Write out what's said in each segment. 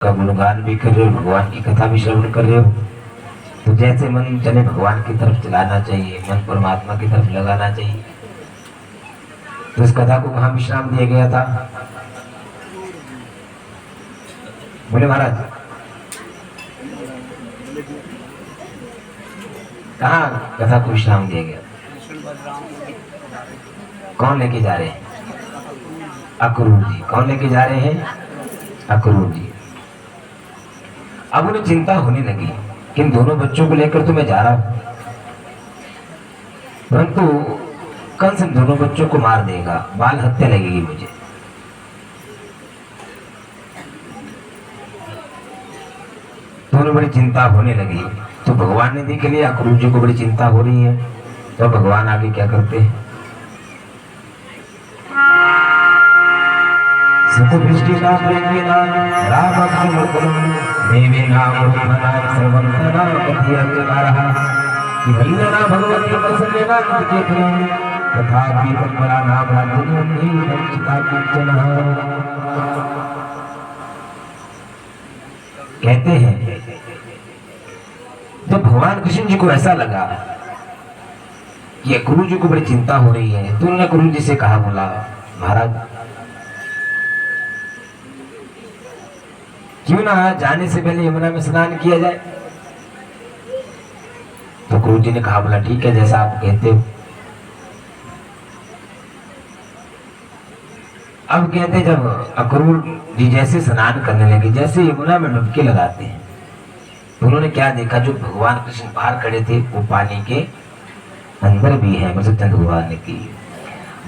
का गुणगान भी कर रहे हो, भगवान की कथा भी श्रवण कर रहे हो, तो जैसे मन चले भगवान की तरफ चलाना चाहिए, मन परमात्मा की तरफ लगाना चाहिए। तो इस कथा को कहाँ विश्राम दिया गया था? बोले महाराज, कहाँ कथा को विश्राम दिया गया? कौन लेके जा रहे हैं? अक्रूर जी। कौन लेके जा रहे हैं? अक्रूर जी। अब उन्हें चिंता होने लगी कि इन दोनों बच्चों को लेकर तो मैं जा रहा हूं, परंतु कंस इन दोनों बच्चों को मार देगा, बाल हत्या लगेगी मुझे। तो उन्हें बड़ी चिंता होने लगी। तो भगवान ने देख लिया अक्रूर जी को बड़ी चिंता हो रही है, तो भगवान आगे क्या करते हैं? कहते हैं जब भगवान कृष्ण जी को ऐसा लगा कि अक्रूर जी को बड़ी चिंता हो रही है, तो उन्होंने अक्रूर जी से कहा, बोला महाराज क्यों ना जाने से पहले यमुना में स्नान किया जाए? तो अक्रूर जी ने कहा, बोला ठीक है, जैसा आप कहते हो। अब कहते जब अक्रूर जी जैसे स्नान करने लगे, जैसे यमुना में डुबकी लगाते हैं, तो उन्होंने क्या देखा? जो भगवान कृष्ण बाहर खड़े थे वो पानी के अंदर भी है। सत्यचंद भगवान ने की,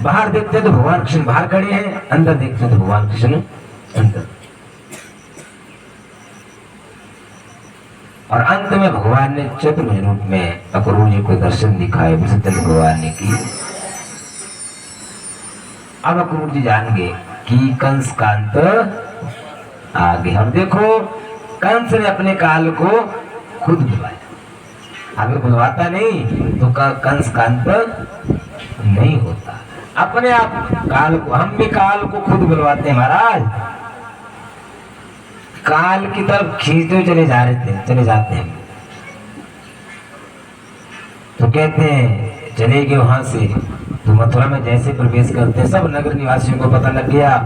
बाहर देखते तो भगवान कृष्ण बाहर खड़े हैं, अंदर देखते तो भगवान कृष्ण अंदर। और अंत में भगवान ने चतुर्भुज रूप में अक्रूर जी को दर्शन दिखाए। सत्यचंद भगवान ने की। अब अक्रूर जी जान गए कि कंस का अंत आ गया। और देखो कंस ने अपने काल को खुद बुलवाया। अगर बुलवाता नहीं तो कंस का अंत नहीं होता। अपने आप काल को, हम भी काल को खुद बुलवाते हैं महाराज। काल की तरफ खींचते चले जाते हैं। तो कहते हैं चले गए वहां से, तो मथुरा में जैसे प्रवेश करते हैं, सब नगर निवासियों को पता लग गया।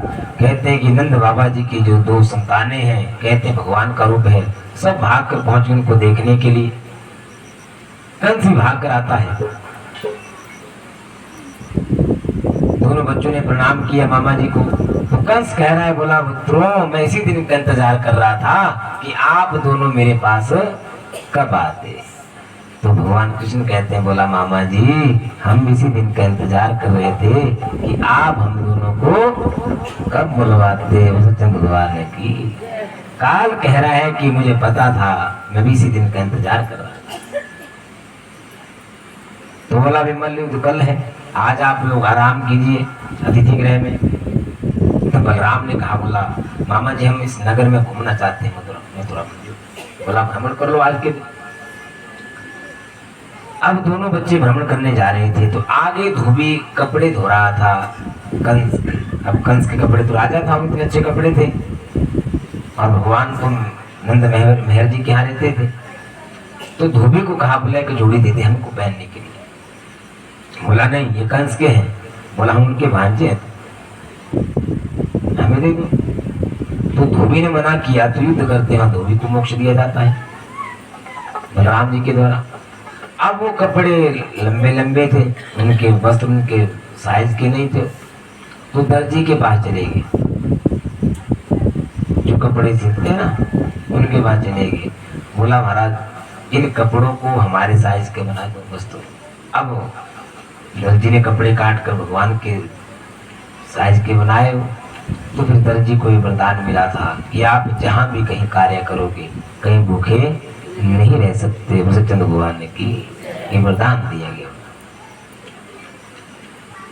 कहते हैं कि नंद बाबा जी की जो दो संतानें हैं, कहते हैं भगवान का रूप है, सब भाग कर पहुंच गए उनको देखने के लिए। कंस भी भाग कर आता है। दोनों बच्चों ने प्रणाम किया मामा जी को। तो कंस कह रहा है, बोला पुत्रों, मैं इसी दिन का इंतजार कर रहा था कि आप दोनों मेरे पास कब आते। तो भगवान कृष्ण कहते हैं, बोला मामा जी, हम इसी दिन का इंतजार कर रहे थे कि आप हम दोनों को कब बुलवाते। सत्यचंद भगवान ने की। काल कह रहा है कि मुझे पता था, मैं भी इसी दिन का इंतजार कर रहा था। तो बोला विमल युद्ध कल है, आज आप लोग आराम कीजिए अतिथि गृह में। तो बलराम ने कहा, बोला मामा जी, हम इस नगर में घूमना चाहते हैं, मथुरा। बोला भ्रमण कर लो आज के दिन। अब दोनों बच्चे भ्रमण करने जा रहे थे, तो आगे धोबी कपड़े धो रहा था कंस। अब कंस के कपड़े तो राजा था, उनके अच्छे कपड़े थे, और भगवान तो नंद मेहर जी के यहाँ रहते थे। तो धोबी को कहा, बोला कि जोड़ी दे दे हमको पहनने के लिए। बोला नहीं, ये कंस के हैं। बोला हम उनके भांजे हैं, हमें दे दो। तो धोबी ने मना किया, तो युद्ध करते हैं, धोबी को मोक्ष दिया जाता है बलराम जी के द्वारा। अब वो कपड़े लंबे लंबे थे, उनके वस्त्र उनके साइज के नहीं थे, तो दर्जी के पास चले गए, जो कपड़े सिलते हैं ना उनके पास चले गए। बोला महाराज, इन कपड़ों को हमारे साइज के बना दो वस्त्र। अब दर्जी ने कपड़े काट कर भगवान के साइज के बनाए। तो फिर दर्जी को ये वरदान मिला था कि आप जहां भी कहीं कार्य करोगे, कहीं भूखे नहीं रह सकते। सत्यचंद भगवान ने की, ये वरदान दिया गया।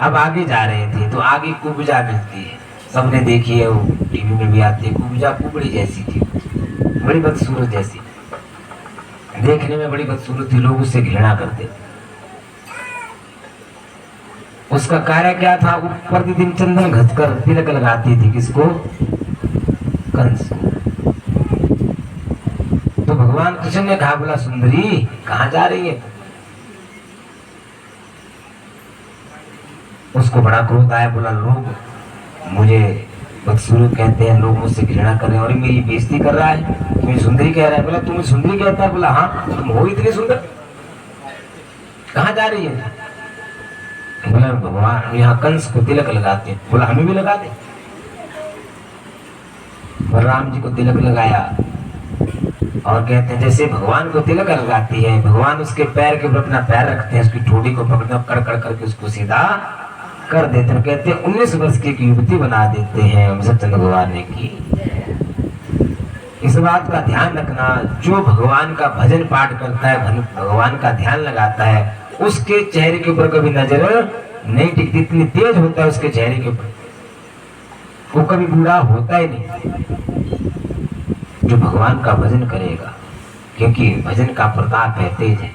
अब आगे जा रहे थे, तो आगे कुब्जा मिलती है, सबने देखी है, वो टीवी में भी आती है। कुब्जा कुबड़ी जैसी थी, बड़ी बदसूरत जैसी, देखने में बड़ी बदसूरत थी, लोग उससे घृणा करते थे। उसका कार्य क्या था? वो प्रतिदिन चंदन घसकर तिलक लगाती थी। किसको? कंस को। कृष्ण ने कहा, बोला सुंदरी कहाँ जा रही है? उसको बड़ा क्रोध आया, बोला लोग मुझे बदसूर कहते हैं, लोग मुझसे घृणा कर रहे हैं और मेरी बेइज्जती कर रहा है, तुम्हें सुंदरी कह रहा है। बोला तुम्हें सुंदरी कहता है? बोला हाँ, तुम हो इतनी सुंदर, कहाँ जा रही है? बोला भगवान यहाँ कंस को तिलक लगाते हैं। बोला हमें भी लगा दे। बलराम जी को तिलक लगाया और कहते हैं जैसे भगवान को तिलक लगाती है, भगवान उसके पैर के ऊपर अपना पैर रखते हैं, उसकी ठोड़ी को पकड़ कर करके उसको सीधा कर देते हैं। कहते हैं 19 वर्ष की एक युवती बना देते हैं सत्यचंद्र भगवान ने की। इस बात का ध्यान रखना, जो भगवान का भजन पाठ करता है, भगवान का ध्यान लगाता है, उसके चेहरे के ऊपर कभी नजर नहीं टिकती। इतनी तेज होता है उसके चेहरे के ऊपर, वो कभी बुरा होता ही नहीं जो भगवान का भजन करेगा, क्योंकि भजन का प्रताप है, तेज है।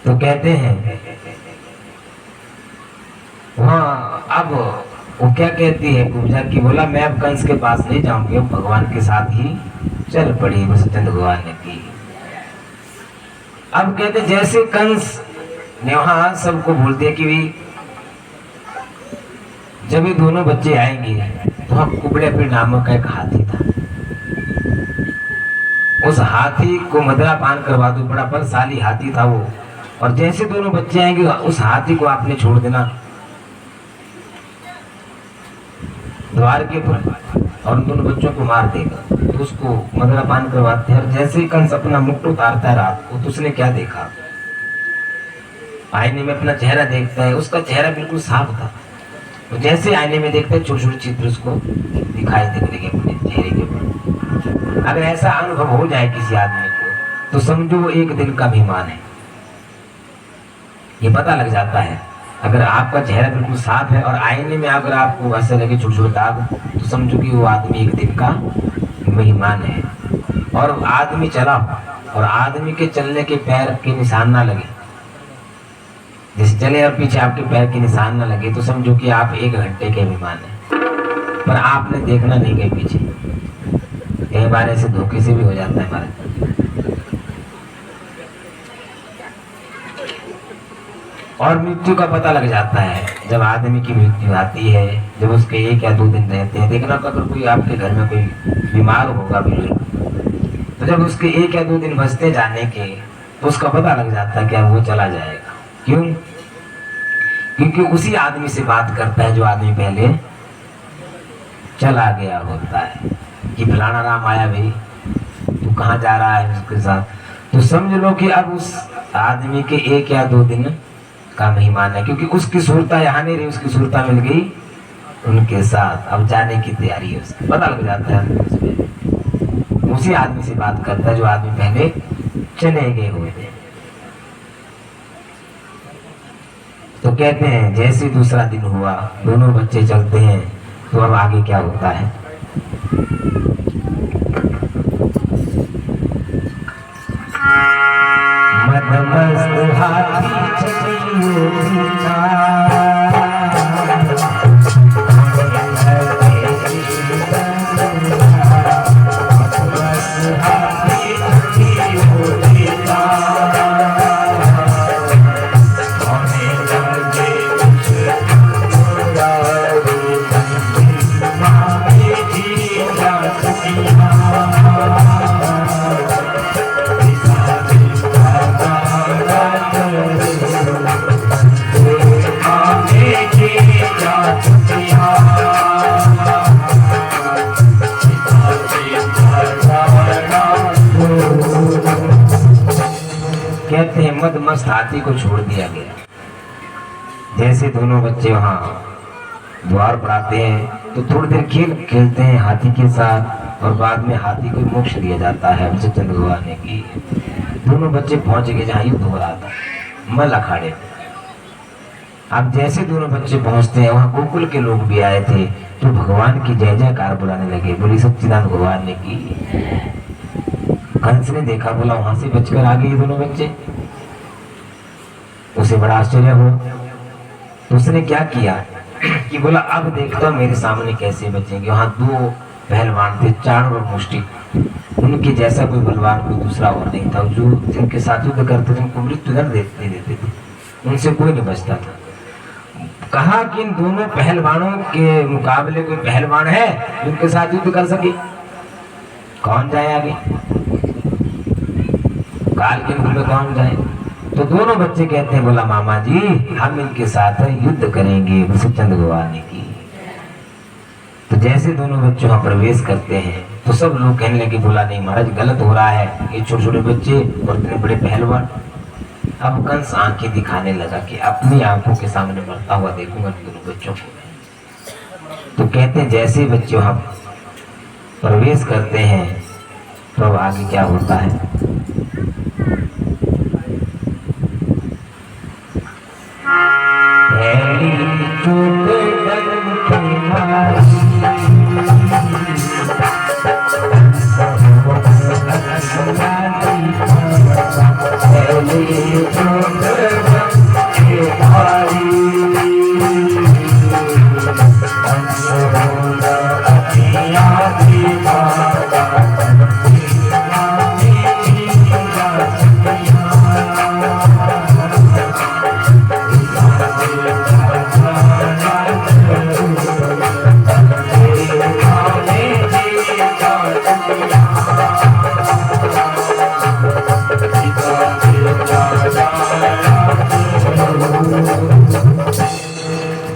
तो कहते हैं वहाँ अब वो क्या कहती है पूजा की, बोला मैं अब कंस के पास नहीं जाऊंगी, अब भगवान के साथ ही चल पड़ी सत्यचंद्र भगवान ने की। अब कहते जैसे कंस ने वहां सबको बोल दिया कि भी जब ये दोनों बच्चे आएंगे तो वहां कुबड़े नामक का एक हाथी था, उस हाथी को मदरा पान करवा दो, बड़ा बलशाली हाथी था वो, और जैसे दोनों बच्चे आएंगे उस हाथी को आपने छोड़ देना द्वार के ऊपर और उन दोनों बच्चों को मार देगा। तो उसको मदरा पान करवाते हैं। जैसे ही कंस अपना मुकुट उतारता है रात को, तो उसने क्या देखा, आईने में अपना चेहरा देखता है, उसका चेहरा बिल्कुल साफ था। तो जैसे आईने में देखते हैं छोटे छोटे चित्र उसको दिखाई देने लगे अपने चेहरे के ऊपर। अगर ऐसा अनुभव हो जाए किसी आदमी को तो समझो वो एक दिन का मेहमान है, ये पता लग जाता है। अगर आपका चेहरा बिल्कुल साफ है और आईने में अगर आपको ऐसे लगे छोटे छोटे दाग, तो समझो कि वो आदमी एक दिन का मेहमान है। और आदमी चला और आदमी के चलने के पैर के निशान ना लगे, जैसे चले और पीछे आपके पैर के निशान ना लगे, तो समझो कि आप 1 घंटे के मेहमान हैं। पर आपने देखना नहीं गए पीछे, कई बार ऐसे धोखे से भी हो जाता है हमारे। और मृत्यु का पता लग जाता है जब आदमी की मृत्यु आती है, जब उसके 1 या 2 दिन रहते हैं। देखना अगर कोई आपके घर में कोई बीमार होगा बुजुर्ग, तो जब उसके 1 या 2 दिन बचते जाने के, तो उसका पता लग जाता है कि वो चला जाएगा। क्यों? क्योंकि उसी आदमी से बात करता है जो आदमी पहले चला गया होता है कि फलाना राम आया भाई, तू कहाँ जा रहा है उसके साथ। तो समझ लो कि अब उस आदमी के 1 या 2 दिन का मेहमान है, क्योंकि उसकी सूरता यहाँ नहीं रही, उसकी सूरता मिल गई उनके साथ, अब जाने की तैयारी है उसकी। पता लग जाता है उसी आदमी से बात करता है जो आदमी पहले चले गए हुए थे। तो कहते हैं जैसे दूसरा दिन हुआ, दोनों बच्चे चलते हैं, तो अब आगे क्या होता है। मदमस्त हाथी कहते हैं मदमस्त हाथी को छोड़ दिया गया। जैसे दोनों बच्चे वहां द्वार पर आते हैं तो थोड़ी देर खेल खेलते हैं हाथी के साथ, और बाद में हाथी को मोक्ष दिया जाता है सत्यचंद्र भगवान ने की। दोनों बच्चे पहुंच गए जहाँ युद्ध हो रहा था, मल अखाड़े में। अब जैसे दोनों बच्चे पहुंचते हैं, वहां गोकुल के लोग भी आए थे, तो भगवान की जय जयकार बुलाने लगे, बोली सच्चिदानंद भगवान ने की। कंस ने देखा, बोला वहां से बचकर आ गए दोनों बच्चे, उसे बड़ा आश्चर्य हुआ। तो उसने क्या किया कि बोला अब देखता मेरे सामने कैसे बचेंगे। वहां 2 पहलवान थे, चाणूर और मुष्टिक। उनके जैसा कोई बलवान कोई दूसरा और नहीं था। जो जिनके साथ युद्ध करते थे उनको मृत्युदंड देते थे, उनसे कोई नहीं बचता था। कहा कि इन दोनों पहलवानों के मुकाबले कोई पहलवान है जिनके साथ युद्ध कर सके? कौन जाए आगे? काल के मुख में कौन जाए? तो दोनों बच्चे कहते हैं, बोला मामा जी हम इनके साथ युद्ध करेंगे वसुचंद भगवान की। तो जैसे दोनों बच्चे वहां प्रवेश करते हैं तो सब लोग कहने लगे, बोला नहीं महाराज गलत हो रहा है, ये छोटे छोटे बच्चे और इतने बड़े पहलवान। अब कंस आंखें दिखाने लगा कि अपनी आंखों के सामने मरता हुआ देखूंगा इन दोनों बच्चों को। तो कहते हैं जैसे बच्चे वहां प्रवेश करते हैं तो अब आगे क्या होता है?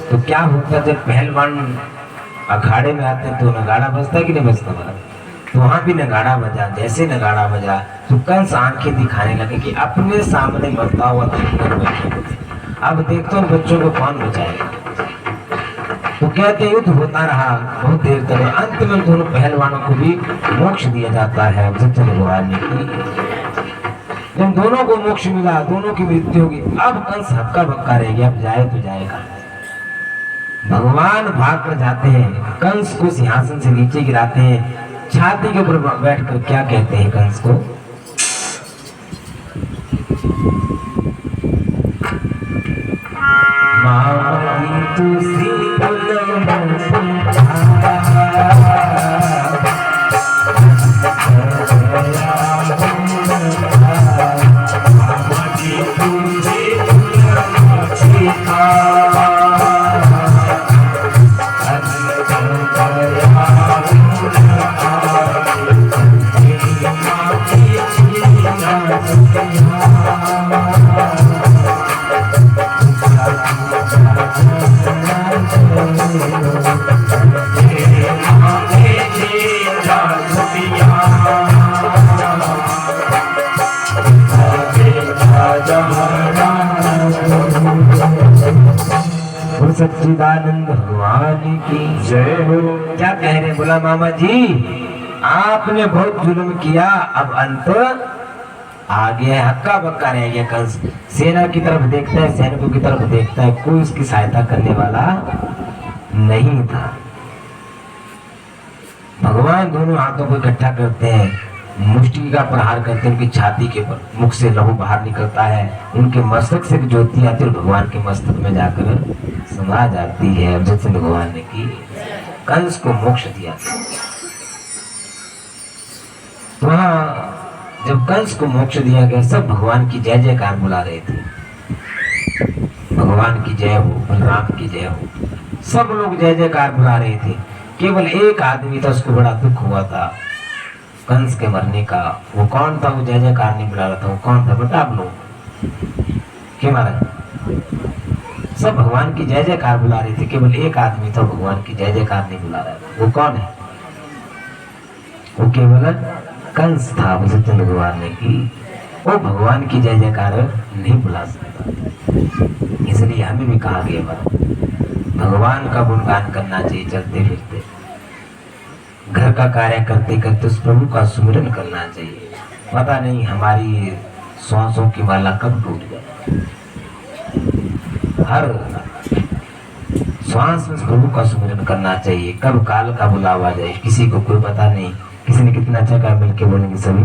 तो क्या होता जब पहलवान अखाड़े में आते तो नगाड़ा बजता कि नहीं बजता? तो वहां भी नगाड़ा बजा। जैसे नगाड़ा बजा तो कंस आंखें दिखाने लगे कि अपने सामने मरता हुआ अब देखते उन बच्चों को कौन बचाएगा। तो कहते युद्ध होता रहा बहुत देर तक। अंत में दोनों पहलवानों को भी मोक्ष दिया जाता है वसुचंद भगवान की। जब दोनों को मोक्ष मिला, दोनों की मृत्यु होगी, अब कंस हक्का बक्का रह गया, अब जाए तो जाएगा। भगवान भाग कर जाते हैं, कंस को सिंहासन से नीचे गिराते हैं, छाती के ऊपर बैठकर क्या कहते हैं कंस को? सच्चिदानंद भगवान की जय हो। क्या कह रहे? बोला मामा जी आपने बहुत जुल्म किया, अब अंत आ गया, हक्का बक्का रह गया। कंस सेना की तरफ देखता है, सैनिकों की तरफ देखता है, कोई उसकी सहायता करने वाला नहीं था। भगवान दोनों हाथों को इकट्ठा करते हैं, मुष्टि का प्रहार करते हैं, उनकी छाती के मुख से लहू बाहर निकलता है, उनके मस्तक से ज्योति आती है और भगवान के मस्तक में जाकर समा जाती है। वसुचंद भगवान ने की कंस को मोक्ष दिया। वहां जब कंस को मोक्ष दिया गया, सब भगवान की जय जयकार बुला रहे थे। भगवान की जय हो, बलराम की जय हो, सब लोग जय जयकार बुला रहे थे। केवल एक आदमी था, उसको बड़ा दुख हुआ था कंस के मरने का। वो कौन था? वो जय जयकार नहीं बुला रहा था। वो कौन था बेटा? आप लोग क्यों महाराज? सब भगवान की जय जयकार बुला रहे थे, केवल एक आदमी था भगवान की जय जयकार नहीं बुला रहा था। वो कौन है? वो केवल कंस था। वसुचंद भगवान ने की, वो भगवान की जय जयकार नहीं बुला सकता। इसलिए हमें भी कहा गया भगवान का गुणगान करना चाहिए चलते फिरते, घर का कार्य करते करते उस प्रभु का सुमिरन करना चाहिए। पता नहीं हमारी श्वासों की माला कब टूट जाए। हर श्वास में प्रभु का सुमिरन करना चाहिए, कब काल का बुलावा जाए किसी को कोई पता नहीं। किसी ने कितना अच्छा काम मिलके बोलेंगे सभी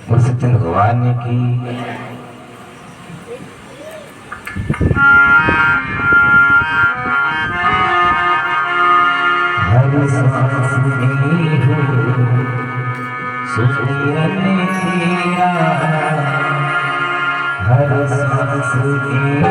वसुचंद भगवान ने की। हर में हो सुमिरन तेरा हर सांस में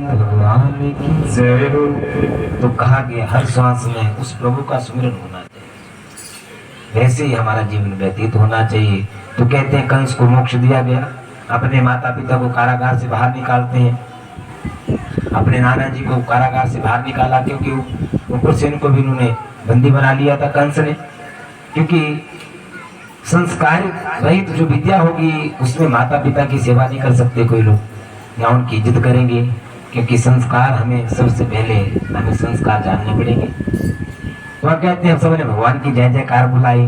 भगवान की जय हो। तो कहा गया हर श्वास में उस प्रभु का सुमिरन होना चाहिए, वैसे ही हमारा जीवन व्यतीत होना चाहिए। तो कहते हैं कंस को मोक्ष दिया गया, अपने माता पिता को कारागार से बाहर निकालते हैं, अपने नाना जी को कारागार से बाहर निकाला क्योंकि उग्रसेन को भी उन्होंने बंदी बना लिया था कंस ने। क्योंकि संस्कार रहित जो विद्या होगी उसमें माता पिता की सेवा नहीं कर सकते कोई लोग, या उनकी इज्जत करेंगे, क्योंकि संस्कार हमें सबसे पहले हमें संस्कार जानने पड़ेंगे। तो हम कहते हैं सबने भगवान की जय जयकार बुलाई।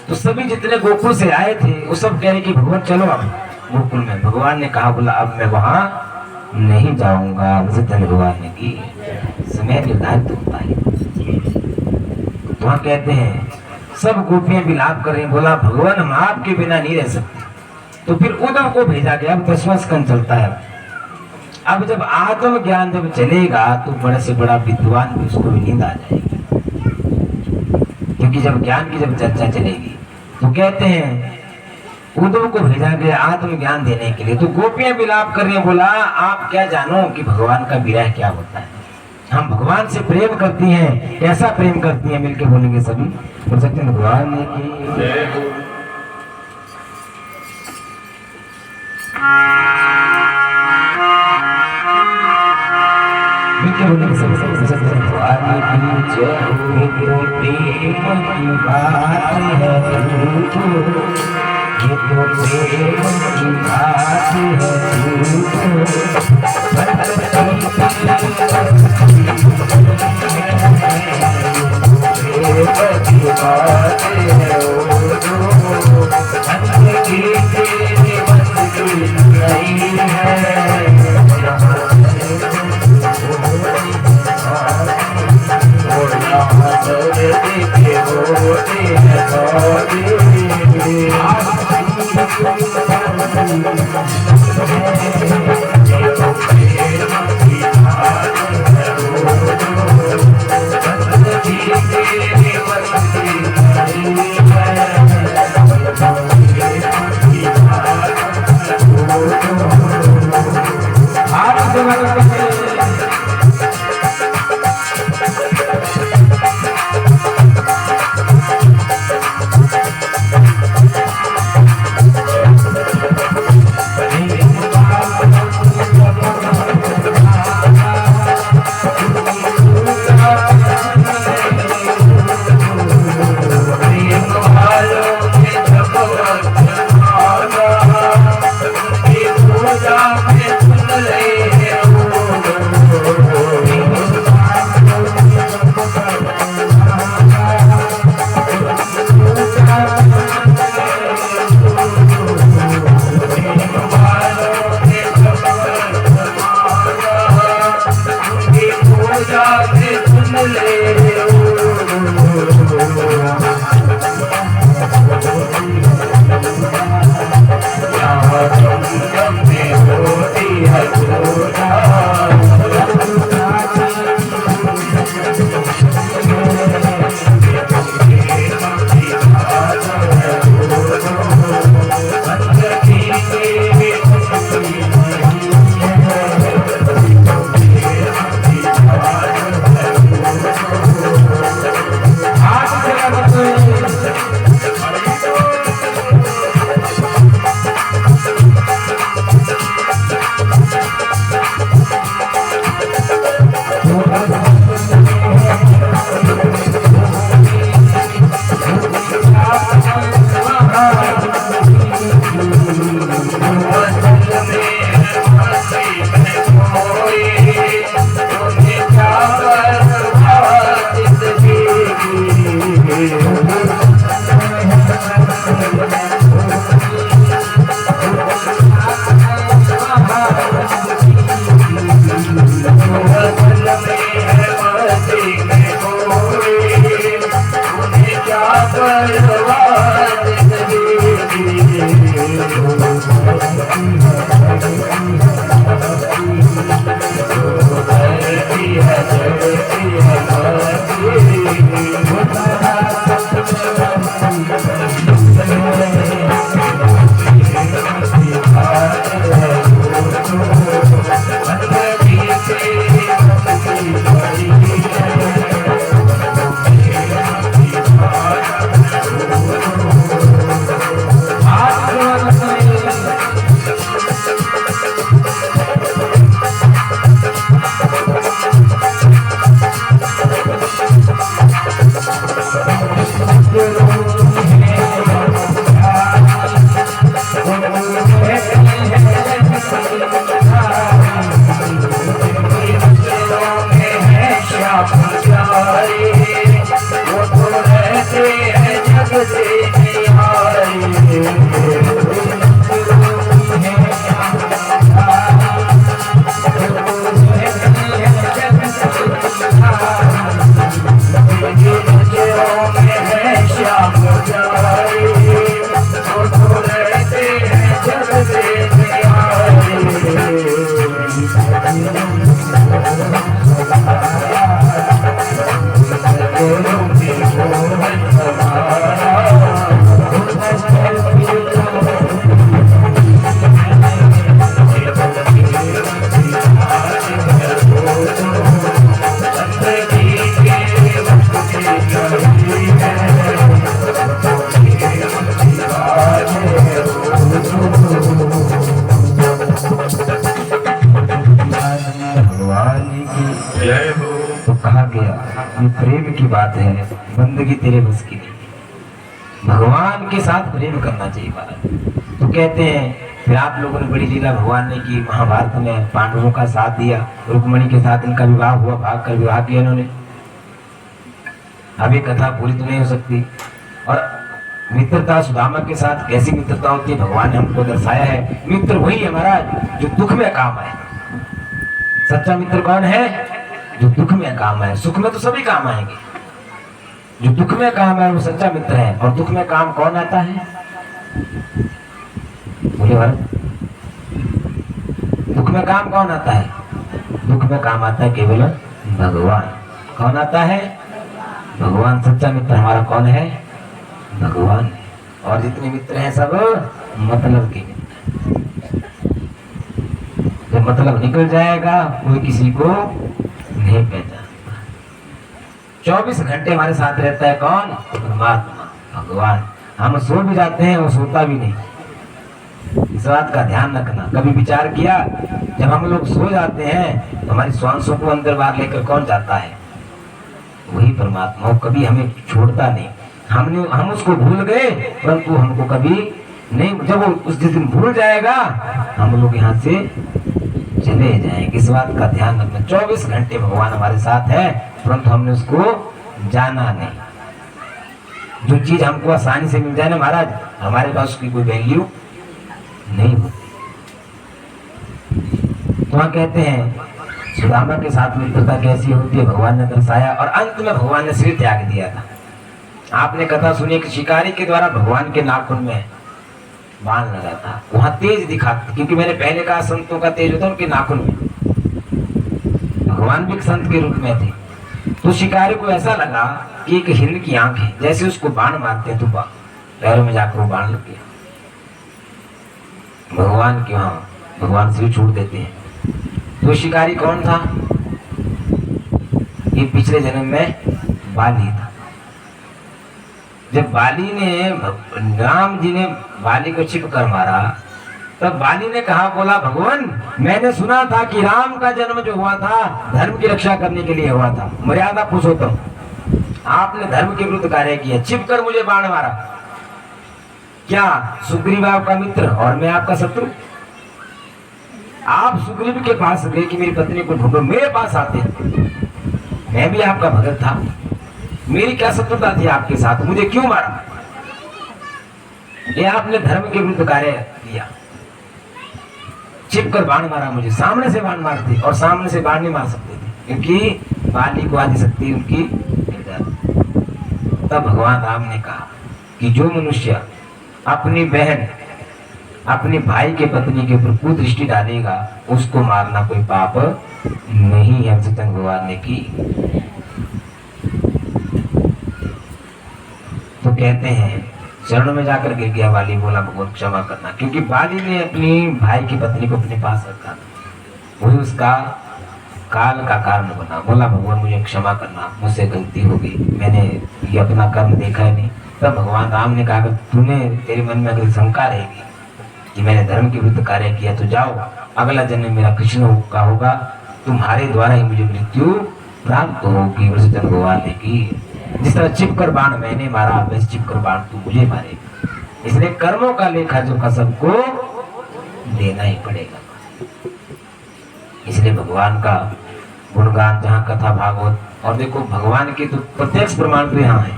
तो सभी जितने गोकुल से आए थे वो सब कह रहे कि भगवान चलो अब गोकुल में। भगवान ने कहा बोला अब मैं वहां नहीं जाऊंगा, मुझे धन भगवान ने की समय निर्धारित होता है। तो वहां कहते हैं सब गोपियां विलाप कर रही हैं, बोला भगवान हम आपके बिना नहीं रह सकते। तो फिर उद्धव को भेजा गया, अब 10वां स्कंद चलता है। अब जब आत्म ज्ञान जब चलेगा तो बड़े से बड़ा विद्वान भी उसको भी नींद आ जाएगी, क्योंकि जब ज्ञान की जब चर्चा चलेगी। तो कहते हैं उद्धव को भेजा गया आत्म ज्ञान देने के लिए। तो गोपियां विलाप कर रही हैं, बोला आप क्या जानो कि भगवान का विरह क्या होता है। हम भगवान से प्रेम करती हैं, ऐसा प्रेम करती हैं, मिलके बोलेंगे सभी, बोल सकते हैं भगवान की जय हो। मिलके बोलेंगे सभी, भगवान की जय हो। प्रेम की बात है, ये तो प्रेम की बात है, ये प्रेम की बात है, बंदगी तेरे बस की नहीं। भगवान के साथ प्रेम करना चाहिए महाराज। तो कहते हैं फिर आप लोगों ने बड़ी लीला भगवान ने की, महाभारत में पांडवों का साथ दिया, रुक्मणी के साथ इनका विवाह हुआ, भाग कर विवाह किया इन्होंने। अभी कथा पूरी तो नहीं हो सकती। और मित्रता सुदामा के साथ कैसी मित्रता होती है भगवान ने हमको दर्शाया है। मित्र वही है महाराज जो दुख में काम आए। सच्चा मित्र कौन है? जो दुख में काम आए। सुख में तो सभी काम आएंगे, जो दुख में काम आए वो सच्चा मित्र है। और दुख में काम कौन आता है? बोले भारत, दुख में काम कौन आता है? दुख में काम आता है केवल भगवान। कौन आता है? भगवान। सच्चा मित्र हमारा कौन है? भगवान है। और जितने मित्र हैं सब मतलब के मित्र। जब मतलब निकल जाएगा कोई किसी को नहीं पहचानता। 24 घंटे हमारे साथ रहता है कौन? परमात्मा, भगवान। हम सो भी जाते हैं, वो सोता भी नहीं। इस बात का ध्यान रखना। कभी विचार किया, जब हम लोग सो जाते हैं तो हमारी श्वासों को अंदर बाहर लेकर कौन जाता है? वही परमात्मा। वो कभी हमें छोड़ता नहीं। हम उसको भूल गए परंतु हमको कभी नहीं। जब वो उस दिन भूल जाएगा हम लोग यहाँ से चले जाएंगे। इस बात का ध्यान रखना। 24 घंटे भगवान हमारे साथ है परंतु हमने उसको जाना नहीं। जो चीज हमको आसानी से मिल जाए ना महाराज, हमारे पास उसकी कोई वैल्यू नहीं होती। तो वहाँ कहते हैं सुदामा के साथ मित्रता कैसी होती है भगवान ने दर्शाया। और अंत में भगवान ने सिर त्याग दिया था। आपने कथा सुनी कि शिकारी के द्वारा भगवान के नाखून में बाण लगा था। वहां तेज दिखा, क्योंकि मैंने पहले कहा संतों का तेज होता है उनके नाखून में। भगवान भी संत के रूप में थे। तो शिकारी को ऐसा लगा कि एक हिरण की आंख है, जैसे उसको बाण मारते हैं तो पैरों में जाकर वो बाण लग गया। भगवान के वहां भगवान से भी छूट देते हैं। तो शिकारी कौन था? ये पिछले जन्म में बाली था। जब बाली ने राम जी ने बाली को छिप कर मारा तब बाली ने कहा, बोला भगवान मैंने सुना था कि राम का जन्म जो हुआ था धर्म की रक्षा करने के लिए हुआ था। मर्यादा पुरुषोत्तम, आपने धर्म के विरुद्ध कार्य किया, छिप कर मुझे बाण मारा। क्या सुग्रीव आपका मित्र और मैं आपका शत्रु? आप सुग्रीव के पास गए कि मेरी पत्नी को ढूंढो, मेरे पास आते। मैं भी आपका भगत था, मेरी क्या शत्रुता थी आपके साथ? मुझे क्यों मारा? ये आपने धर्म के विरुद्ध कार्य किया। छिप कर बाण मारा मुझे। सामने से बाण मारते और सामने से बाण नहीं मार सकते थे क्योंकि बाली को आदि शक्ति उनकी। तब भगवान राम ने कहा कि जो मनुष्य अपनी बहन अपने भाई के पत्नी के ऊपर कुदृष्टि डालेगा उसको मारना कोई पाप नहीं है। सतन भगवान ने की। तो कहते हैं चरणों में जाकर गिर गया बाली, बोला भगवान क्षमा करना, क्योंकि बाली ने अपनी भाई की पत्नी को अपने पास रखा, वही उसका काल का कारण बना। बोला भगवान मुझे क्षमा करना, मुझसे गलती हो गई, मैंने ये अपना कर्म देखा ही नहीं। तब भगवान राम ने कहा, तूने तेरे मन में अगर शंका रहेगी कि मैंने धर्म के विरुद्ध कार्य किया तो जाओ, अगला जन्म मेरा कृष्ण का होगा, तुम्हारे द्वारा ही मुझे मृत्यु प्राप्त होगी। वृषभचंद्र भगवान ने की। जिस तरह छिपकर बाण मैंने मारा वैसे छिपकर बाण तू मुझे मारे। इसलिए कर्मों का लेखा जोखा सबको देना ही पड़ेगा। इसलिए भगवान का गुणगान जहाँ कथा भागवत, और देखो भगवान के तो प्रत्यक्ष प्रमाण तो यहाँ है।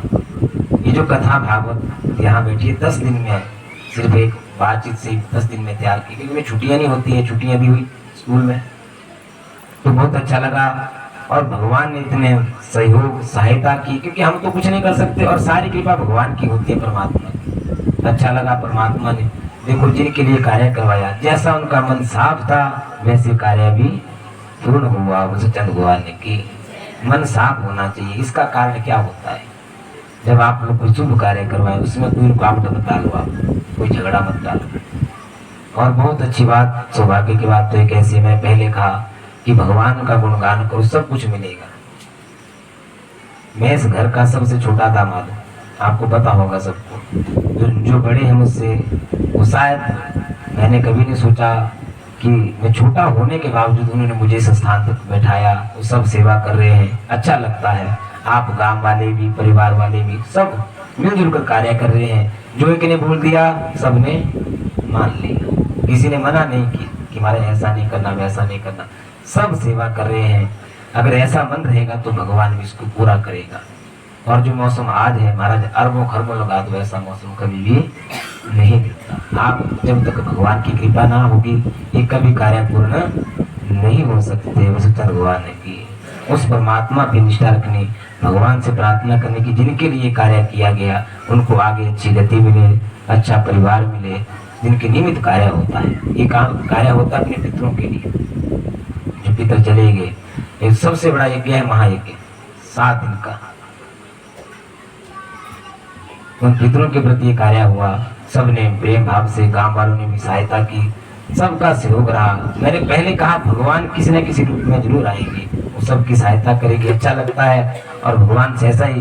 ये जो कथा भागवत यहाँ बैठी 10 दिन में, सिर्फ एक बातचीत से 10 दिन में तैयार की, क्योंकि छुट्टियां नहीं होती है, छुट्टियां भी हुई स्कूल में, तो बहुत अच्छा लगा। और भगवान ने इतने सहयोग सहायता की, क्योंकि हम तो कुछ नहीं कर सकते और सारी कृपा भगवान की होती है, परमात्मा की। अच्छा लगा परमात्मा ने देखो जिनके लिए कार्य करवाया, जैसा उनका मन साफ था वैसे कार्य भी पूर्ण हुआ। वृषभचंद्र भगवान ने की। मन साफ होना चाहिए। इसका कारण क्या होता है? जब आप लोग कोई शुभ कार्य करवाए उसमें कोई रुकावट मत डालो, आप कोई झगड़ा मत डालो। और बहुत अच्छी बात, सौभाग्य की बात तो एक ऐसी, मैं पहले कहा कि भगवान का गुणगान करो सब कुछ मिलेगा। मैं इस घर का सबसे छोटा दामाद हूँ, आपको पता होगा सबको। जो बड़े हैं मुझसे, वो शायद मैंने कभी नहीं सोचा कि मैं छोटा होने के बावजूद उन्होंने मुझे इस स्थान तक बैठाया। वो सब सेवा कर रहे हैं, अच्छा लगता है। आप गांव वाले भी, परिवार वाले भी, सब मिलजुल कर कार्य कर रहे हैं। जो एक ने बोल दिया सबने मान लिया, किसी ने मना नहीं की कि हमारे ऐसा नहीं करना वैसा नहीं करना, सब सेवा कर रहे हैं। अगर ऐसा मन रहेगा तो भगवान भी इसको पूरा करेगा। और जो मौसम आज है महाराज, अरबों खरबों लगा दो ऐसा मौसम कभी भी नहीं मिलता। आप जब तक भगवान की कृपा ना होगी ये कभी कार्य पूर्ण नहीं हो सकते। वसुता भगवान ने की उस परमात्मा पे निष्ठा रखनी, भगवान से प्रार्थना करने की, जिनके लिए कार्य किया गया उनको आगे अच्छी गति मिले, अच्छा परिवार मिले, जिनके निमित्त कार्य होता है। ये काम कार्य होता है अपने पितरों के लिए। जो पितर चले गए, एक सबसे बड़ा यज्ञ है महायज्ञ, 7 दिन का। उन पितरों के प्रति ये कार्य हुआ, सबने प्रेम भाव से, गांव वालों ने भी सहायता की, सबका सहयोग रहा। मैंने पहले कहा भगवान किसी न किसी रूप में जरूर आएंगे, वो सबकी सहायता करेंगे। अच्छा लगता है और भगवान से ऐसा ही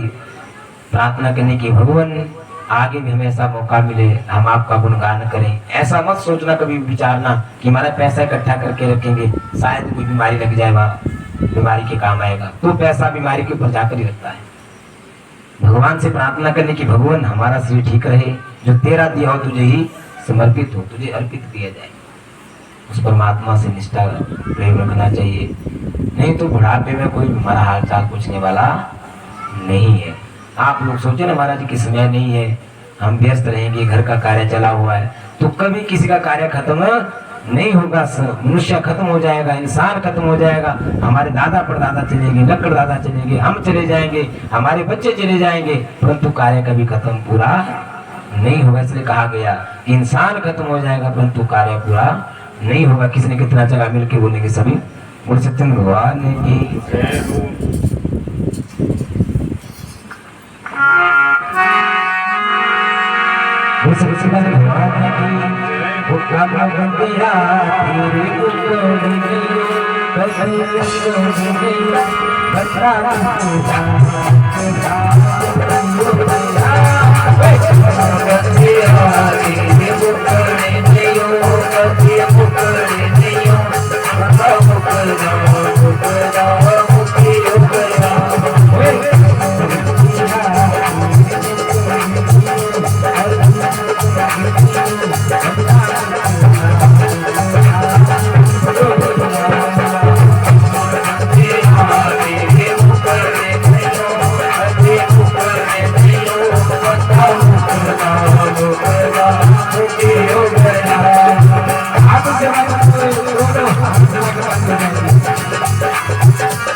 प्रार्थना करने की, भगवान आगे भी हमें ऐसा मौका मिले, हम आपका गुणगान करें। ऐसा मत सोचना कभी विचारना कि हमारा पैसा इकट्ठा करके रखेंगे, शायद कोई बीमारी लग जाए, बीमारी के काम आएगा। तो पैसा बीमारी के ऊपर जाकर ही रखता है। भगवान से प्रार्थना करने की, भगवान हमारा शरीर ठीक रहे, जो तेरा दिया हो तुझे ही समर्पित हो, तुझे अर्पित किया जाए। उस परमात्मा से निष्ठा प्रेम रखना चाहिए, नहीं तो बुढ़ापे में कोई हमारा हाल चाल पूछने वाला नहीं है। आप लोग सोचे ना महाराज कि समय नहीं है, हम व्यस्त रहेंगे, घर का कार्य चला हुआ है, तो कभी किसी का कार्य खत्म नहीं होगा। मनुष्य खत्म हो जाएगा, इंसान खत्म हो जाएगा, हमारे दादा परदादा चलेंगे, लक्कड़ दादा चलेंगे, हम चले जाएंगे, हमारे बच्चे चले जाएंगे, परंतु कार्य कभी खत्म पूरा नहीं होगा। इसलिए कहा गया कि इंसान खत्म हो जाएगा परंतु कार्य पूरा नहीं होगा। किसने कितना जगह मिलके बोलेंगे सभी बोल सकते हैं भगवान की आप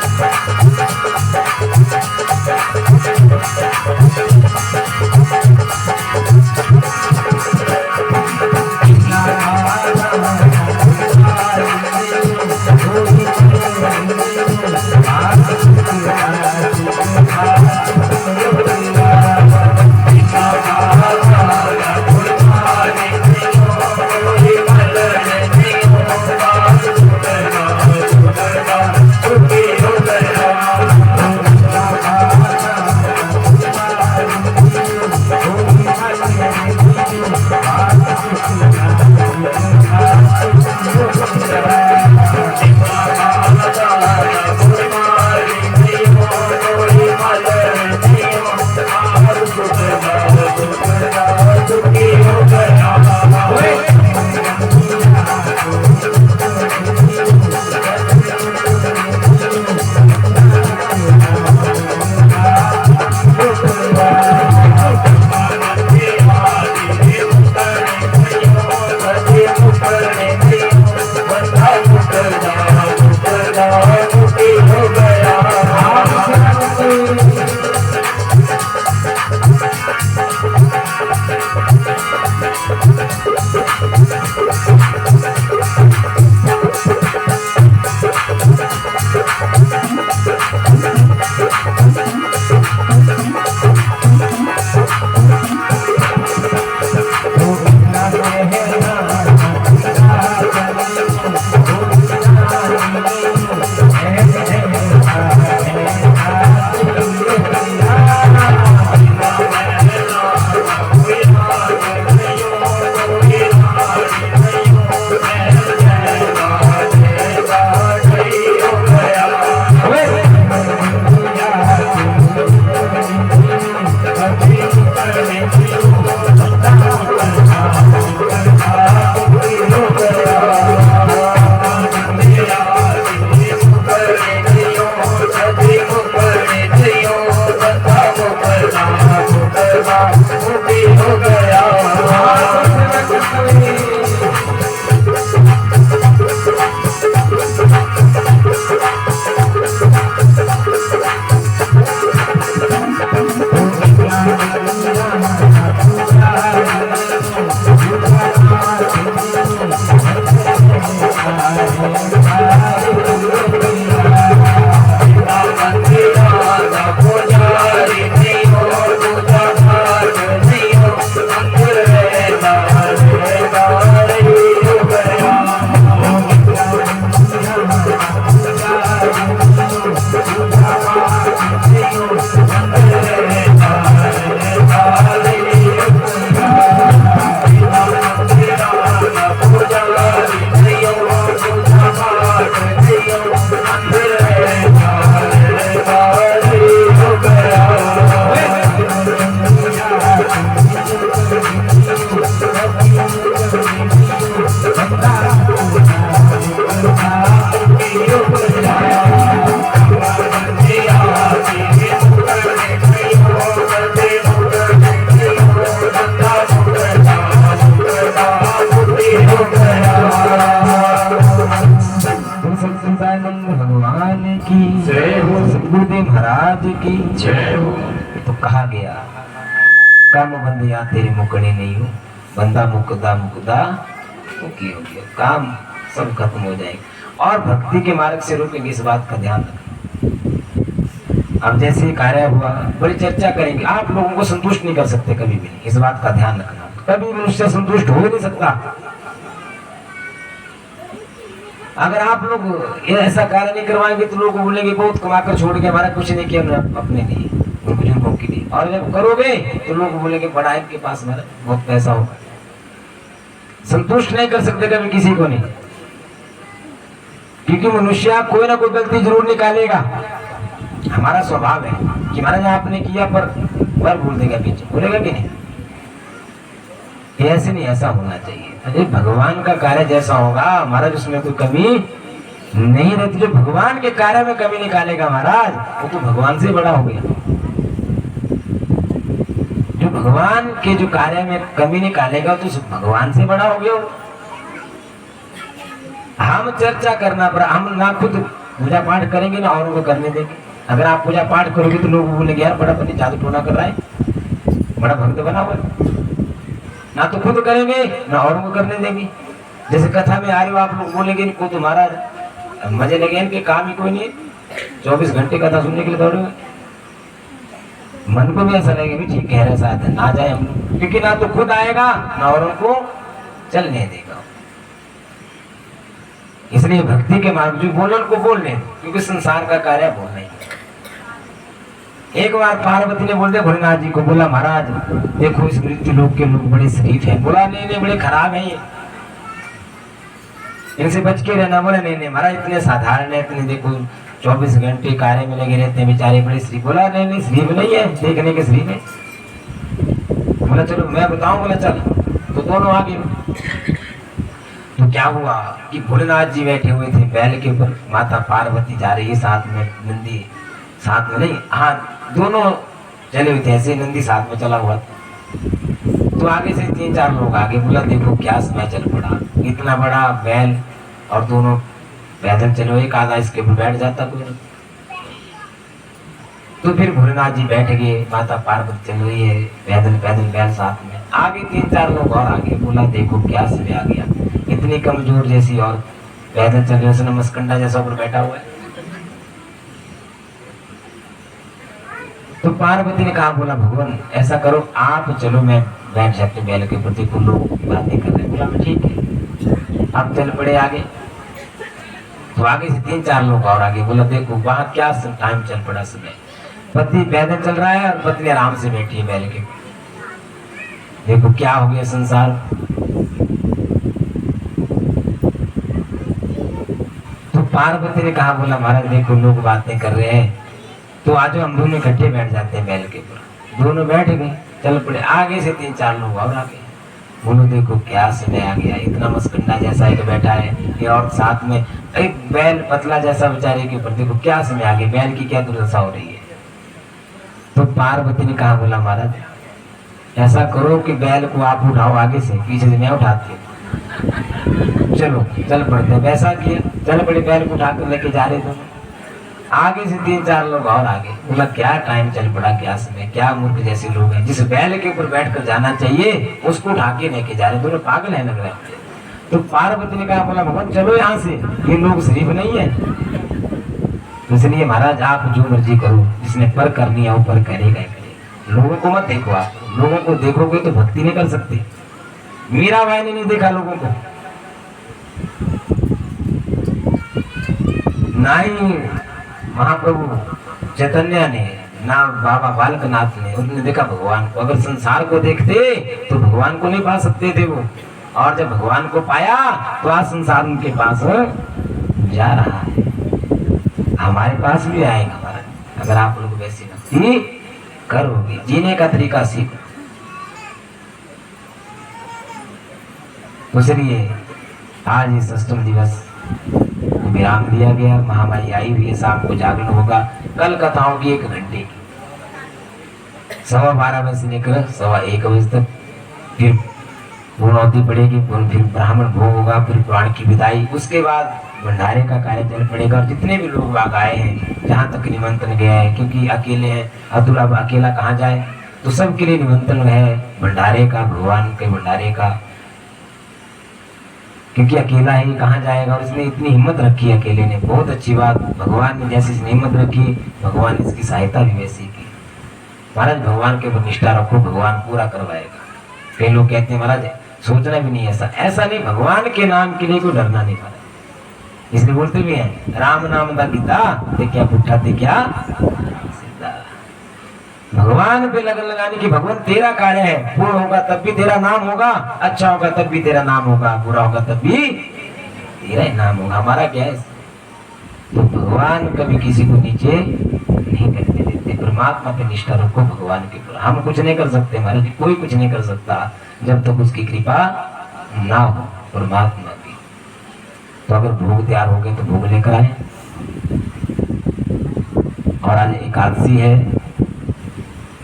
भगवान की जय हो, गुरुदेव महाराज की जय हो। तो कहा गया काम बंदिया तेरे मुकड़े नहीं हो, बंदा मुकदा मुकदा मुकी हो गया, काम सब खत्म हो जाएगा। और भक्ति के मार्ग से रोकेंगे, इस बात का ध्यान रखना। अब जैसे कार्य हुआ बड़ी चर्चा करेंगे, आप लोगों को संतुष्ट नहीं कर सकते कभी भी, इस बात का ध्यान रखना। कभी मनुष्य संतुष्ट हो नहीं सकता। अगर आप लोग ये ऐसा कार्य नहीं करवाएंगे तो लोग बोलेंगे बहुत कमाकर छोड़ के हमारा कुछ नहीं किया अपने लिए, बुजुर्गों के लिए। और जब करोगे तो लोग बोलेंगे बड़ा इनके पास हमारा बहुत पैसा होगा। संतुष्ट नहीं कर सकते कभी किसी को नहीं, क्योंकि मनुष्य कोई ना कोई गलती जरूर निकालेगा। हमारा स्वभाव है कि महाराज आपने किया पर बोल देगा, पीछे बोलेगा कि नहीं। ऐसे नहीं, ऐसा होना चाहिए। अरे भगवान का कार्य जैसा होगा महाराज, उसमें कोई कमी नहीं रहती। जो भगवान के कार्य में कमी निकालेगा महाराज, वो तो भगवान से बड़ा हो गया। जो भगवान के जो कार्य में कमी निकालेगा तो भगवान से बड़ा हो गया। हम चर्चा करना पर हम ना खुद पूजा पाठ करेंगे ना औरों को करने देंगे। अगर आप पूजा पाठ करोगे तो लोग बोलेंगे यार बड़ा पति जादू टोना कर रहा है, बड़ा भक्त बना हुआ है। ना तो खुद करेंगे ना औरों को करने देंगे। जैसे कथा में आ रहे हो आप लोग बोलेंगे इनको तो महाराज मजे लगे, इनके काम ही कोई नहीं, 24 घंटे कथा सुनने के लिए दौड़े। मन को भी ऐसा लगेगा भी ठीक कह रहे साथ ना जाए हम लोग, क्योंकि ना तो खुद आएगा ना औरों को चलने देगा। इसलिए भक्ति के मार्ग जो बोलन को बोलने, क्योंकि संसार का कार्य बोलना ही। एक बार पार्वती ने बोल दिया भोलेनाथ जी को, बोला महाराज देखो इस मृत्यु लोक के लोग बड़े शरीफ हैं। बोला नहीं नहीं बड़े खराब हैं ये, इनसे बच के रहना। बोला नहीं नहीं महाराज इतने साधारण है, इतने देखो 24 घंटे कार्य में लगे रहते हैं बेचारे, बड़े शरीफ। बोला नहीं नहीं शरीफ नहीं है, देखने के शरीफ है। बोला चलो मैं बताऊं। बोला चल। तो दोनों आगे। तो क्या हुआ कि भोलेनाथ जी बैठे हुए थे बैल के ऊपर, माता पार्वती जा रही है साथ में, नंदी साथ में नहीं, हाँ दोनों चले हुए थे, ऐसे नंदी साथ में चला हुआ। तो आगे से 3-4 लोग आगे। बोला देखो क्या समय चल पड़ा, इतना बड़ा बैल और दोनों पैदल चलो, एक आधा इसके ऊपर बैठ जाता कोई। तो फिर भोलेनाथ जी बैठ गए, माता पार्वती चल रही है पैदल पैदल बैल साथ में। आगे 3-4 लोग और आगे। बोला देखो क्या समय आ गया, इतनी कमजोर जैसी और पैदल चल रही, नमस्कंडा जैसा ऊपर बैठा हुआ है। तो पार्वती ने कहा, बोला भगवान ऐसा करो आप चलो, मैं बैठ जाते बैल के प्रति, को लोग बातें कर रहे। बोला ठीक है। अब चल पड़े आगे। तो आगे से 3-4 लोग और आगे। बोला देखो वहां क्या टाइम चल पड़ा समय, पति पैदल चल रहा है और पत्नी आराम से बैठी है बैल के। देखो क्या हो गया संसार। तो पार्वती ने कहा, बोला महाराज देखो लोग बातें कर रहे हैं, तो आज हम दोनों इकट्ठे बैठ जाते हैं बैल के ऊपर। दोनों बैठ गए, चल पड़े। आगे से 3-4 लोग और आगे। बोलो देखो क्या समय आ गया, इतना मस्कंडा जैसा एक बैठा है ये, और साथ में एक बैल पतला जैसा बेचारे के ऊपर। देखो क्या समय आ गया, बैल की क्या दुर्दशा हो रही है। तो पार्वती ने कहा, बोला महाराज ऐसा करो कि बैल को आप उठाओ आगे से, पीछे से मैं उठाती हूँ। चलो चल पड़ते। वैसा किया, चल पड़े, बैल को उठाकर लेके जा रहे दोनों। आगे से 3-4 लोग और आगे। बोला क्या टाइम चल पड़ा, क्या समय, क्या मूर्ख जैसे लोग हैं, जिस बैल के ऊपर बैठकर जाना चाहिए उसको उठा के लेके जा रहे। दोनों पागल है लग रहे हैं। तो पार्वती ने कहा, बोला भगवान चलो यहाँ से, ये लोग शरीफ नहीं है। तो इसलिए महाराज आप जो मर्जी करो, जिसने पर करनी है वो पर करेगा ही करेगा। लोगों को मत देखो, आप लोगों को देखोगे तो भक्ति नहीं कर सकते। मीराबाई ने नहीं देखा लोगों को, ना ही महाप्रभु चैतन्य ने, ना बाबा बालकनाथ ने, उन्होंने देखा भगवान को। अगर संसार को देखते तो भगवान को नहीं पा सकते थे वो, और जब भगवान को पाया तो आज संसार उनके पास जा रहा है। हमारे पास भी आएगा महाराज, अगर आप लोग वैसी भक्ति करोगे, जीने का तरीका सीखो। इसलिए आज इस अष्टम दिवस विराम दिया गया। महामारी आई हुई है, शाम को जागरण होगा। कल कथाओं की 1 घंटे की, 12:15 बजे से लेकर 1:15 बजे तक, फिर पूर्णाहुति पड़ेगी, फिर ब्राह्मण भोग होगा, फिर प्राण की विदाई, उसके बाद भंडारे का कार्य चल पड़ेगा। और जितने भी लोग वहाँ आए हैं, जहाँ तक निमंत्रण गया है, क्योंकि अकेले हैं, अतुल अब अकेला कहाँ जाए, तो सबके लिए निमंत्रण है भंडारे का, भगवान के भंडारे का, क्योंकि अकेला ही कहाँ जाएगा। और इसने इतनी हिम्मत रखी है अकेले ने, बहुत अच्छी बात। भगवान ने जैसी इसने हिम्मत रखी, भगवान इसकी सहायता भी वैसी की। महाराज भगवान के ऊपर निष्ठा रखो, भगवान पूरा करवाएगा। कई लोग कहते हैं महाराज सोचना भी नहीं, ऐसा नहीं, भगवान के नाम के लिए कोई डरना नहीं महाराज। इसलिए बोलते भी हैं, राम नाम दा गीता ते क्या पुट्ठा ते क्या सीधा। भगवान पे लगन लगाने की, भगवान तेरा कार्य है, पूर्ण होगा तब भी तेरा नाम होगा, अच्छा होगा तब भी तेरा नाम होगा, बुरा होगा तब भी तेरा ही नाम होगा। हमारा क्या है? तो भगवान कभी किसी को नीचे नहीं करने देते। परमात्मा पे निष्ठा रखो, भगवान के ऊपर। हम कुछ नहीं कर सकते महाराज, कोई कुछ नहीं कर सकता जब तक उसकी कृपा ना हो परमात्मा की। तो अगर भोग तैयार हो गए तो भोग लेकर आए। और आज एकादशी है,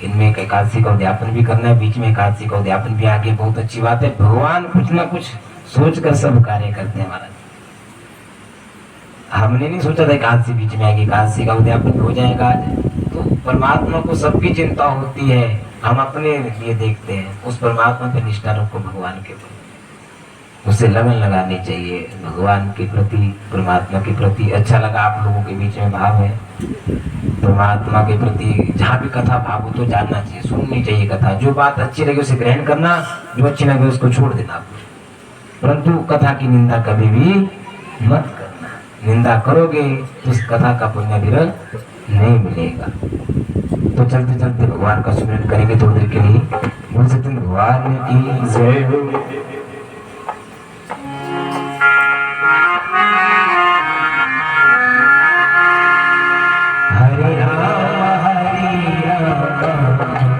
इनमें एक एकादशी का उद्यापन भी करना है, बीच में एकादशी का उद्यापन भी आगे, बहुत अच्छी बात है। भगवान कुछ ना कुछ सोच कर सब कार्य करते हैं महाराज। हमने नहीं सोचा था एकादशी बीच में आएगी, एकादशी का उद्यापन हो जाएगा आज। तो परमात्मा को सबकी चिंता होती है, हम अपने लिए देखते हैं। उस परमात्मा पे निष्ठा रखो, भगवान के प्रति उसे लगन लगानी चाहिए, भगवान के प्रति, परमात्मा के प्रति। अच्छा लगा आप लोगों के बीच में भाव है परमात्मा के प्रति। जहाँ भी कथा भाव हो तो जानना चाहिए, सुननी चाहिए कथा। जो बात अच्छी लगे उसे ग्रहण करना, जो अच्छी लगे उसको छोड़ देना। परंतु कथा की निंदा कभी भी मत करना। निंदा करोगे तो उस कथा का पुण्य फिर नहीं मिलेगा। तो चलते चलते भगवान का स्मरण करेंगे थोड़ी देर के लिए। बोल सकते हैं भगवान की जय हो। हरे राम हरे राम राम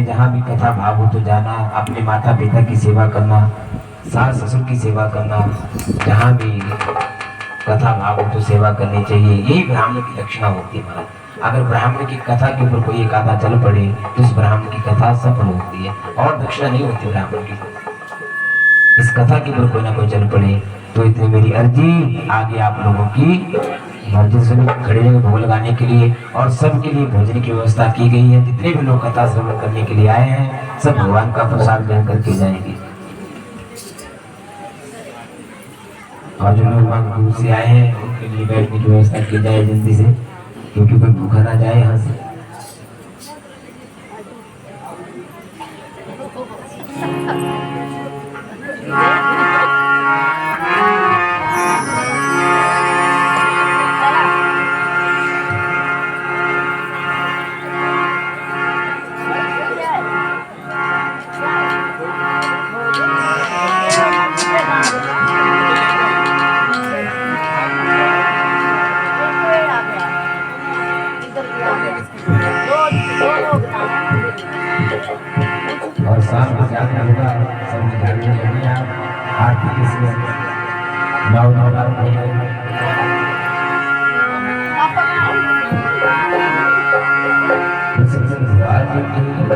जहाँ भी कथा भाव हो तो जाना, अपने माता पिता की सेवा करना, सास ससुर की सेवा करना। जहाँ भी कथा भाव हो तो सेवा करनी चाहिए। यही ब्राह्मण की लक्षणा होती है महाराज। अगर ब्राह्मण की कथा के ऊपर कोई एक आधा चल पड़े तो उस ब्राह्मण की कथा सफल होती है और दक्षिणा नहीं होती ब्राह्मण की। इस कथा के ऊपर कोई ना कोई चल पड़े तो इतनी मेरी अर्जी आगे आप लोगों की मर्जी से खड़े जगह भोग लगाने के लिए। और सबके लिए भोजन की व्यवस्था की गई है। जितने भी लोग कथा श्रवण करने के लिए आए हैं सब भगवान का प्रसाद ग्रहण करके जाएंगे। और जो लोग वहाँ दूर से आए हैं उनके लिए बैठने की व्यवस्था की जाए जल्दी से, क्योंकि कोई भूखा ना जाए यहाँ से।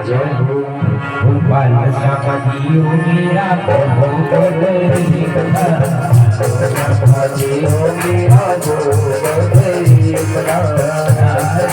जय हो गोपाल श्यामा जी हो मेरा बहुत गरीब था श्यामा जी हो मेरा बहुत गरीब था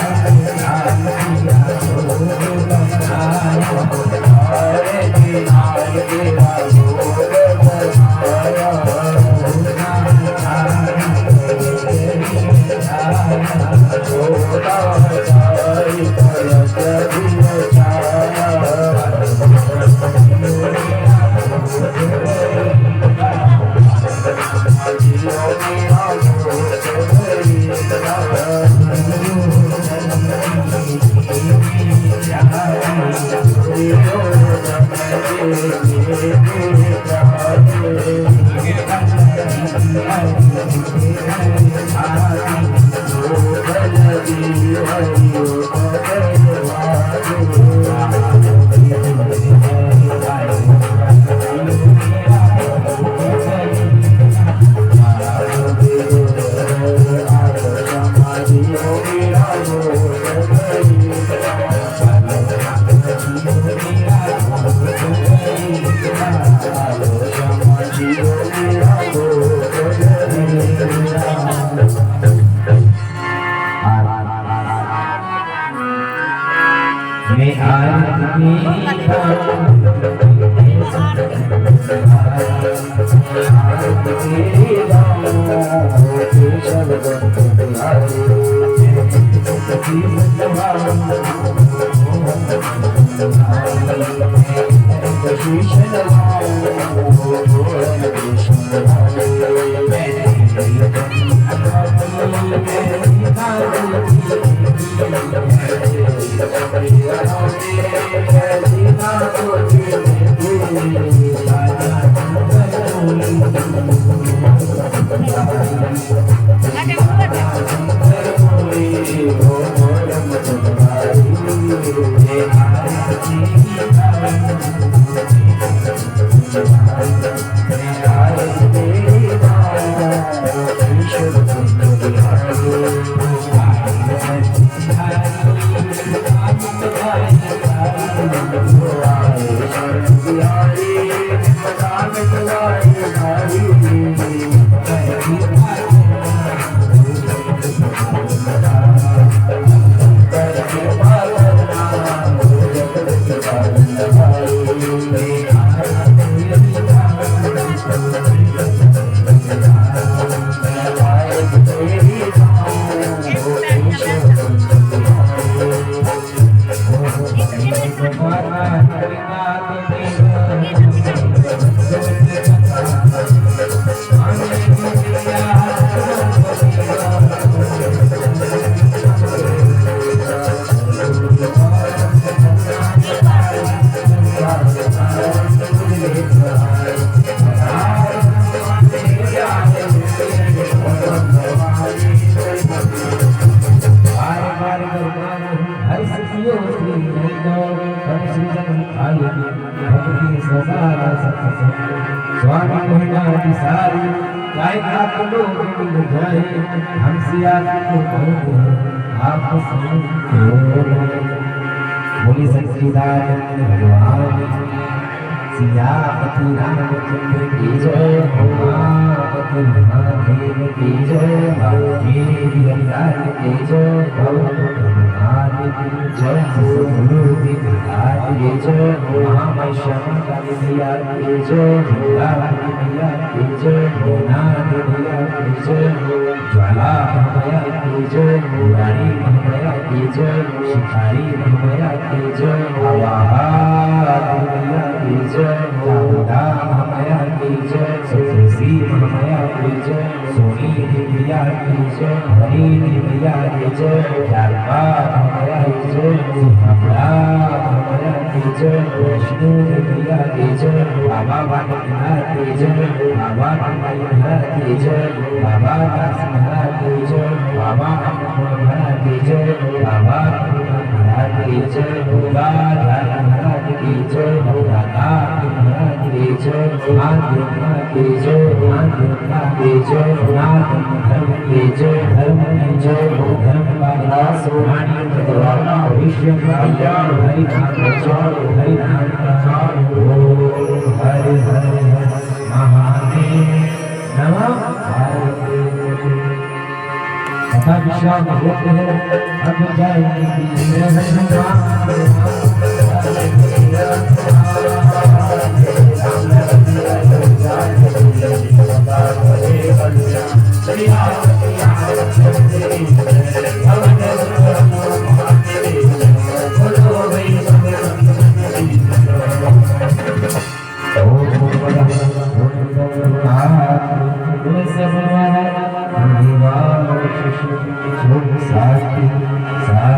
बोली सच्चिदानंद भगवान सियापति रामचंद्र की जय उमापति महादेव की जय देवी गंगाल की जय भगवान की जय गुरु विराट की जय महामैश्याम कालिया की जय भोलावती मैया की जय भोनाथ मैया की जय ज्वाला मैया की जय रानी मैया की जय शिकारी मैया की जय आवाहा मैया की जय दादा मैया की जय तुलसी मैया की जय सोनी मैया की जय हरी मैया की जय लालबा मैया की जय सिंहला मैया की जय विष्णु मैया की जय बाबा वाणीनाथ की जय बाबा मैया की जय बाबा दास की जय बाबा महाराज की जय बाबा महाराज की जय बाबा महाराज की जय बाबा महाराज की जय माता की जय माता की जय धर्म की जय धर्म की जय धर्म का नाश वाणी विश्व कल्याण हरि नाम प्रचार हरि नाम प्रचार ओम हरि हरि महादेव नमः तथा विश्राम होते हैं अब साथी